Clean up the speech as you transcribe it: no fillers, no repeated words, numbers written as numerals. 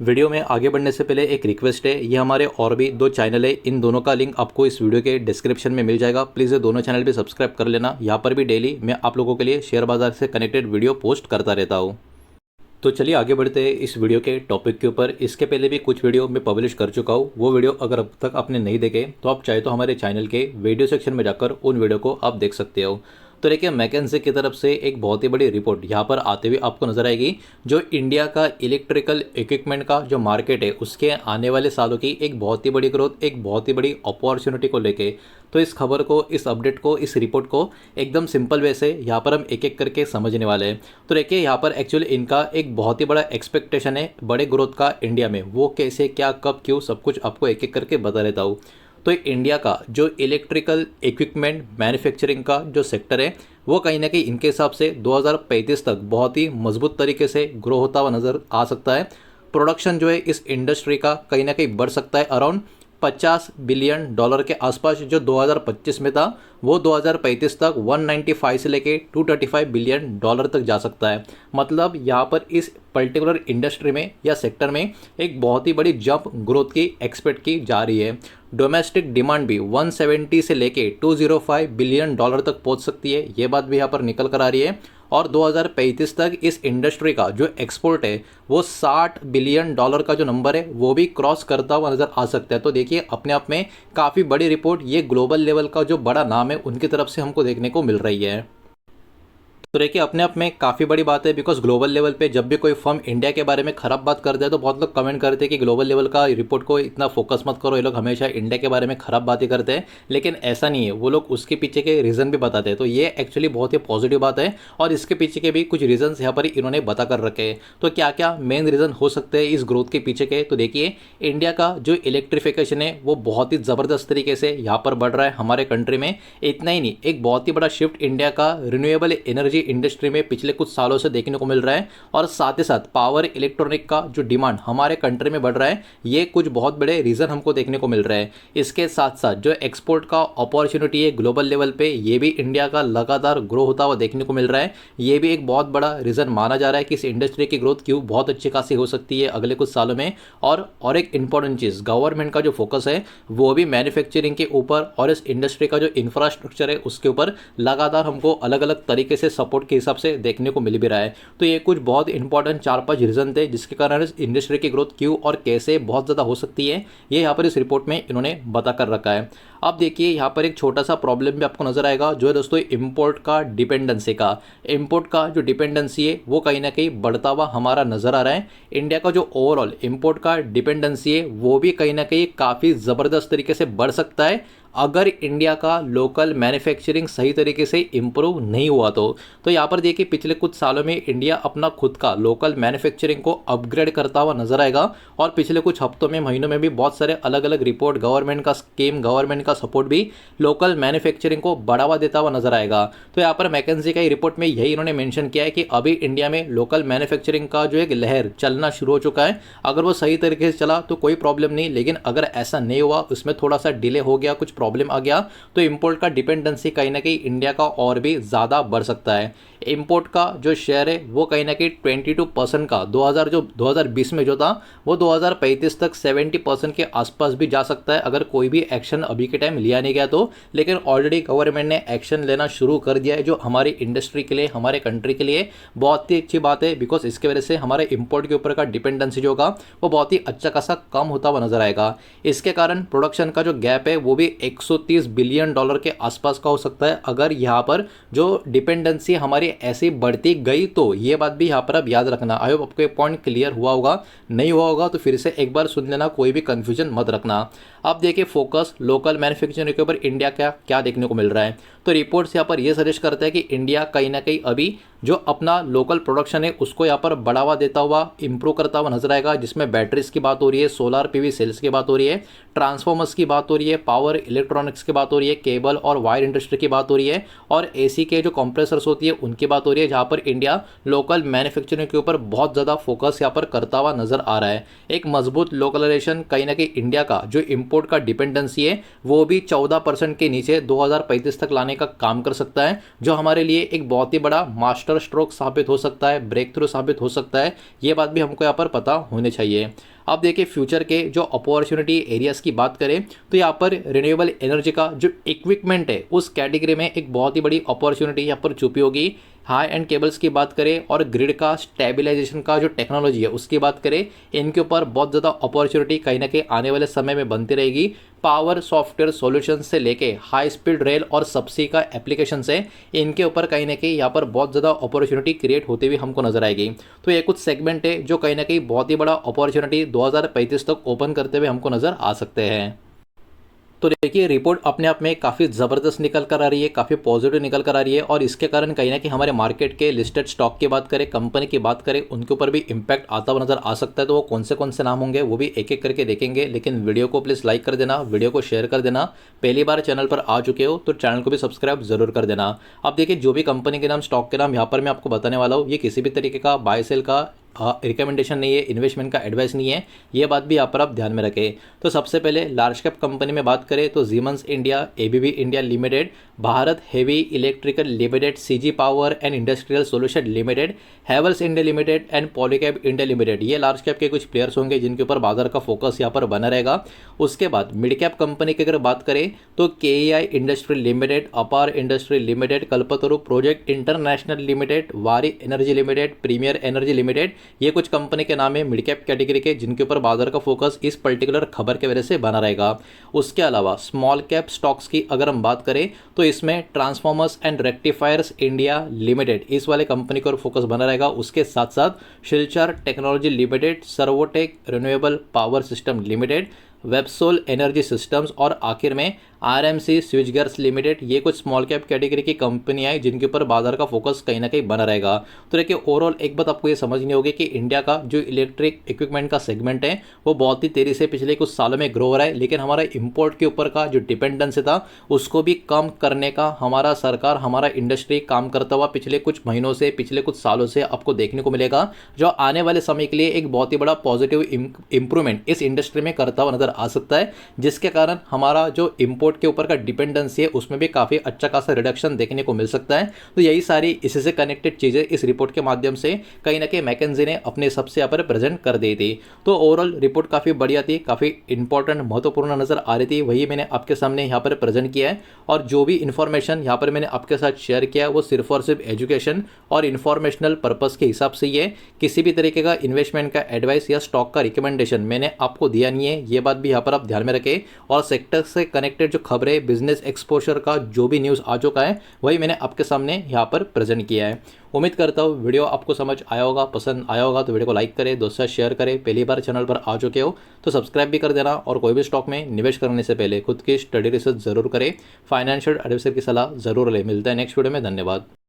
Video में आगे बढ़ने से पहले एक रिक्वेस्ट है, ये हमारे और भी दो चैनल है, इन दोनों का लिंक आपको इस वीडियो के डिस्क्रिप्शन में मिल जाएगा। प्लीज़ ये दोनों चैनल भी सब्सक्राइब कर लेना। यहाँ पर भी डेली मैं आप लोगों के लिए शेयर बाजार से कनेक्टेड वीडियो पोस्ट करता रहता हूँ। तो चलिए आगे बढ़ते हैं इस वीडियो के टॉपिक के ऊपर। इसके पहले भी कुछ वीडियो मैं पब्लिश कर चुका हूँ, वो वीडियो अगर अब तक आपने नहीं देखे तो आप चाहे तो हमारे चैनल के वीडियो सेक्शन में जाकर उन वीडियो को आप देख सकते हो। तो देखिए, मैकेंजी की तरफ से एक बहुत ही बड़ी रिपोर्ट यहाँ पर आते हुए आपको नजर आएगी, जो इंडिया का इलेक्ट्रिकल इक्विपमेंट का जो मार्केट है उसके आने वाले सालों की एक बहुत ही बड़ी ग्रोथ, एक बहुत ही बड़ी अपॉर्चुनिटी को लेके। तो इस खबर को, इस अपडेट को, इस रिपोर्ट को एकदम सिंपल वे से यहाँ पर हम एक एक करके समझने वाले हैं। तो देखिए, यहाँ पर एक्चुअली इनका एक बहुत ही बड़ा एक्सपेक्टेशन है बड़े ग्रोथ का इंडिया में। वो कैसे, क्या, कब, क्यों, सब कुछ आपको एक एक करके बता रहता हूँ। तो इंडिया का जो इलेक्ट्रिकल इक्विपमेंट मैन्युफैक्चरिंग का जो सेक्टर है वो कहीं ना कहीं इनके हिसाब से 2035 तक बहुत ही मजबूत तरीके से ग्रो होता हुआ नज़र आ सकता है। प्रोडक्शन जो है इस इंडस्ट्री का कहीं ना कहीं बढ़ सकता है अराउंड $50 बिलियन के आसपास। जो 2025 में था वो 2035 तक 195 से लेके $235 बिलियन तक जा सकता है। मतलब यहाँ पर इस पर्टिकुलर इंडस्ट्री में या सेक्टर में एक बहुत ही बड़ी जंप ग्रोथ की एक्सपेक्ट की जा रही है। डोमेस्टिक डिमांड भी 170 से लेके $205 बिलियन तक पहुँच सकती है, ये बात भी यहाँ पर निकल कर आ रही है। और 2035 तक इस इंडस्ट्री का जो एक्सपोर्ट है वो $60 बिलियन का जो नंबर है वो भी क्रॉस करता हुआ नज़र आ सकता है। तो देखिए, अपने आप में काफ़ी बड़ी रिपोर्ट, ये ग्लोबल लेवल का जो बड़ा नाम है उनकी तरफ से हमको देखने को मिल रही है। तो देखिए, अपने आप में काफ़ी बड़ी बात है, बिकॉज ग्लोबल लेवल पे जब भी कोई फर्म इंडिया के बारे में खराब बात करता है तो बहुत लोग कमेंट करते हैं कि ग्लोबल लेवल का रिपोर्ट को इतना फोकस मत करो, ये लोग हमेशा इंडिया के बारे में खराब बातें करते हैं। लेकिन ऐसा नहीं है, वो लोग उसके पीछे के रीज़न भी बताते हैं। तो ये एक्चुअली बहुत ही पॉजिटिव बात है और इसके पीछे के भी कुछ रीजन्स यहाँ पर इन्होंने बता कर रखे हैं। तो क्या क्या मेन रीज़न हो सकते हैं इस ग्रोथ के पीछे के, तो देखिए, इंडिया का जो इलेक्ट्रिफिकेशन है वो बहुत ही ज़बरदस्त तरीके से यहाँ पर बढ़ रहा है हमारे कंट्री में। इतना ही नहीं, एक बहुत ही बड़ा शिफ्ट इंडिया का रिन्यूएबल एनर्जी इंडस्ट्री में पिछले कुछ सालों से देखने को मिल रहा है। और साथ ही साथ पावर इलेक्ट्रॉनिक का जो डिमांड हमारे कंट्री में बढ़ रहा है, ये कुछ बहुत बड़े रीज़न हमको देखने को मिल रहे हैं। इसके साथ साथ जो एक्सपोर्ट का अपॉर्चुनिटी है ग्लोबल लेवल पे, ये भी इंडिया का लगातार ग्रो होता हुआ देखने को मिल रहा है। ये भी एक बहुत बड़ा रीज़न माना जा रहा है कि इस इंडस्ट्री की ग्रोथ क्यों बहुत अच्छी खासी हो सकती है अगले कुछ सालों में। और एक इंपॉर्टेंट चीज़, गवर्नमेंट का जो फोकस है वो भी मैन्युफैक्चरिंग के ऊपर और इस इंडस्ट्री का जो इंफ्रास्ट्रक्चर है उसके ऊपर लगातार हमको अलग अलग तरीके से सपोर्ट के हिसाब से देखने को मिल भी रहा है। तो ये कुछ बहुत इंपॉर्टेंट 4-5 रीजन थे जिसके कारण इस इंडस्ट्री की ग्रोथ क्यों और कैसे बहुत ज़्यादा हो सकती है, ये यहाँ पर इस रिपोर्ट में इन्होंने बता कर रखा है। अब देखिए, यहाँ पर एक छोटा सा प्रॉब्लम भी आपको नजर आएगा, जो है दोस्तों इंपोर्ट का डिपेंडेंसी का। इंपोर्ट का जो डिपेंडेंसी है वो कहीं ना कहीं बढ़ता हुआ हमारा नजर आ रहा है। इंडिया का जो ओवरऑल इंपोर्ट का डिपेंडेंसी है वो भी कहीं ना कहीं काफ़ी ज़बरदस्त तरीके से बढ़ सकता है अगर इंडिया का लोकल मैन्युफैक्चरिंग सही तरीके से इम्प्रूव नहीं हुआ तो यहाँ पर देखिए, पिछले कुछ सालों में इंडिया अपना खुद का लोकल मैन्युफैक्चरिंग को अपग्रेड करता हुआ नजर आएगा। और पिछले कुछ हफ्तों में, महीनों में भी बहुत सारे अलग अलग रिपोर्ट, गवर्नमेंट का स्कीम, गवर्नमेंट का सपोर्ट भी लोकल मैन्युफैक्चरिंग को बढ़ावा देता हुआ नजर आएगा। तो यहाँ पर मैकेंजी का रिपोर्ट में यही इन्होंने मेंशन किया है कि अभी इंडिया में लोकल मैन्युफैक्चरिंग का जो एक लहर चलना शुरू हो चुका है। अगर वो सही तरीके से चला तो कोई प्रॉब्लम नहीं, लेकिन अगर ऐसा नहीं हुआ, उसमें थोड़ा सा डिले हो गया, कुछ प्रॉब्लम आ गया, तो इंपोर्ट का डिपेंडेंसी कहीं ना कहीं इंडिया का और भी ज़्यादा बढ़ सकता है। इंपोर्ट का जो शेयर है वो कहीं ना कहीं 22% का 2020 में जो था वो 2035 तक 70% के आसपास भी जा सकता है अगर कोई भी एक्शन अभी के टाइम लिया नहीं गया तो। लेकिन ऑलरेडी गवर्नमेंट ने एक्शन लेना शुरू कर दिया है, जो हमारी इंडस्ट्री के लिए, हमारे कंट्री के लिए बहुत ही अच्छी बात है। बिकॉज इसके वजह से हमारे इंपोर्ट के ऊपर का डिपेंडेंसी जो होगा वो बहुत ही अच्छा खासा कम होता हुआ नजर आएगा। इसके कारण प्रोडक्शन का जो गैप है वो भी $130 बिलियन के आसपास का हो सकता है अगर यहाँ पर जो डिपेंडेंसी हमारी ऐसे बढ़ती गई तो। ये बात भी यहाँ पर आप याद रखना। आई होप आपको ये पॉइंट क्लियर हुआ होगा, नहीं हुआ होगा तो फिर से एक बार सुन लेना, कोई भी कंफ्यूजन मत रखना। अब देखिए, फोकस लोकल मैन्युफैक्चरिंग के ऊपर इंडिया का क्या देखने को मिल रहा है। तो रिपोर्ट्स यहाँ पर ये सजेस्ट करता है कि इंडिया कहीं ना कहीं अभी जो अपना लोकल प्रोडक्शन है उसको यहाँ पर बढ़ावा देता हुआ, इंप्रूव करता हुआ नजर आएगा, जिसमें बैटरीज की बात हो रही है, सोलर पीवी सेल्स की बात हो रही है, ट्रांसफॉर्मर्स की बात हो रही है, पावर इलेक्ट्रॉनिक्स की बात हो रही है, केबल और वायर इंडस्ट्री की बात हो रही है, और एसी के जो कंप्रेसर्स होती है उनकी बात हो रही है, जहाँ पर इंडिया लोकल मैन्युफैक्चरिंग के ऊपर बहुत ज़्यादा फोकस यहाँ पर करता हुआ नजर आ रहा है। एक मजबूत लोकलाइजेशन, कहीं ना कहीं इंडिया का जो इंपोर्ट का डिपेंडेंसी है वो भी 14% के नीचे 2035 तक लाने बढ़ाने का काम कर सकता है, जो हमारे लिए एक बहुत ही बड़ा मास्टर स्ट्रोक साबित हो सकता है, ब्रेक थ्रू साबित हो सकता है। ये बात भी हमको यहाँ पर पता होनी चाहिए। अब देखिए फ्यूचर के जो अपॉर्चुनिटी एरियाज़ की बात करें तो यहाँ पर रिन्यूएबल एनर्जी का जो इक्विपमेंट है उस कैटेगरी में एक बहुत ही बड़ी अपॉर्चुनिटी यहाँ पर छुपी होगी। हाई एंड केबल्स की बात करें और ग्रिड का स्टेबलाइजेशन का जो टेक्नोलॉजी है उसकी बात करें, इनके ऊपर बहुत ज़्यादा अपॉर्चुनिटी कहीं ना कहीं आने वाले समय में बनती रहेगी। पावर सॉफ्टवेयर सॉल्यूशन से लेके हाई स्पीड रेल और सबसी का एप्लीकेशन है, इनके ऊपर कहीं ना कहीं यहाँ पर बहुत ज़्यादा अपॉर्चुनिटी क्रिएट होती हुई हमको नजर आएगी। तो ये कुछ सेगमेंट है जो कहीं ना कहीं बहुत ही बड़ा अपॉर्चुनिटी 2035 तक ओपन करते हुए हमको नज़र आ सकते हैं। तो देखिए रिपोर्ट अपने आप में काफ़ी ज़बरदस्त निकल कर आ रही है, काफ़ी पॉजिटिव निकल कर आ रही है और इसके कारण कहीं ना कहीं हमारे मार्केट के लिस्टेड स्टॉक की बात करें, कंपनी की बात करें, उनके ऊपर भी इम्पैक्ट आता हुआ नजर आ सकता है। तो वो कौन से नाम होंगे वो भी एक एक करके देखेंगे, लेकिन वीडियो को प्लीज़ लाइक कर देना, वीडियो को शेयर कर देना। पहली बार चैनल पर आ चुके हो तो चैनल को भी सब्सक्राइब जरूर कर देना। अब देखिए जो भी कंपनी के नाम, स्टॉक के नाम यहाँ पर मैं आपको बताने वाला हूँ, ये किसी भी तरीके का बाय सेल का रिकमेंडेशन नहीं है, इन्वेस्टमेंट का एडवाइस नहीं है, ये बात भी यहाँ पर आप ध्यान में रखें। तो सबसे पहले लार्ज कैप कंपनी में बात करें तो Siemens India, ABB India limited, Bharat heavy electrical limited, CG power and industrial solution limited, Havells India limited and Polycab India limited, ये लार्ज कैप के कुछ प्लेयर्स होंगे जिनके ऊपर बाजार का फोकस यहाँ पर बना रहेगा। उसके बाद मिड कैप कंपनी की अगर बात करें तो KEI industry limited, Apar industry limited, Kalpataru project international limited, Waaree energy limited, premier energy limited, ये कुछ कंपनी के नाम है मिड कैप कैटेगरी के जिनके ऊपर बाजार का फोकस इस पर्टिकुलर खबर के वजह से बना रहेगा। उसके अलावा स्मॉल कैप स्टॉक्स की अगर हम बात करें तो इसमें transformers and rectifiers India limited, इस वाले कंपनी का फोकस बना रहेगा। उसके साथ साथ Silchar technology limited, Servotech renewable power system limited, Websol energy systems और आखिर में आरएमसी स्विचगेयर्स लिमिटेड, ये कुछ स्मॉल कैप कैटेगरी की कंपनियां हैं जिनके ऊपर बाजार का फोकस कहीं ना कहीं बना रहेगा। तो देखिए ओवरऑल एक बात आपको ये समझनी होगी कि इंडिया का जो इलेक्ट्रिक इक्विपमेंट का सेगमेंट है वो बहुत ही तेजी से पिछले कुछ सालों में ग्रो हो रहा है, लेकिन हमारा इंपोर्ट के ऊपर का जो डिपेंडेंस था उसको भी कम करने का हमारा सरकार, हमारा इंडस्ट्री काम करता हुआ पिछले कुछ महीनों से, पिछले कुछ सालों से आपको देखने को मिलेगा, जो आने वाले समय के लिए एक बहुत ही बड़ा पॉजिटिव इंप्रूवमेंट इस इंडस्ट्री में करता हुआ नजर आ सकता है, जिसके कारण हमारा जो इंपोर्ट के ऊपर का डिपेंडेंसी है उसमें भी काफी अच्छा खासा रिडक्शन देखने को मिल सकता है। तो यही सारी इसी से कनेक्टेड चीजें इस रिपोर्ट के माध्यम से कहीं ना कहीं मैकेंजी ने अपने हिसाब से यहाँ पर प्रेजेंट कर दी थी। तो ओवरऑल रिपोर्ट काफी बढ़िया थी, काफी इंपॉर्टेंट महत्वपूर्ण नजर आ रही थी, वही मैंने आपके सामने यहाँ पर प्रेजेंट किया है। और जो भी इंफॉर्मेशन यहाँ पर मैंने आपके साथ शेयर किया है वो सिर्फ और सिर्फ एजुकेशन और इन्फॉर्मेशनल पर्पस के हिसाब से ही है, किसी भी तरीके का इन्वेस्टमेंट का एडवाइस या स्टॉक का रिकमेंडेशन मैंने आपको दिया नहीं है, ये बात भी यहाँ पर आप ध्यान में रखें। और सेक्टर से कनेक्टेड जो खबरें, बिजनेस एक्सपोजर का जो भी न्यूज़ आ चुका है वही मैंने आपके सामने यहाँ पर प्रेजेंट किया है। उम्मीद करता हूँ वीडियो आपको समझ आया होगा, पसंद आया होगा। तो वीडियो को लाइक करें, दोस्तों शेयर करें, पहली बार चैनल पर आ चुके हो तो सब्सक्राइब भी कर देना। और कोई भी स्टॉक में निवेश करने से पहले खुद की स्टडी रिसर्च जरूर करें, फाइनेंशियल एडवाइजर की सलाह जरूर लें। मिलता है नेक्स्ट वीडियो में, धन्यवाद।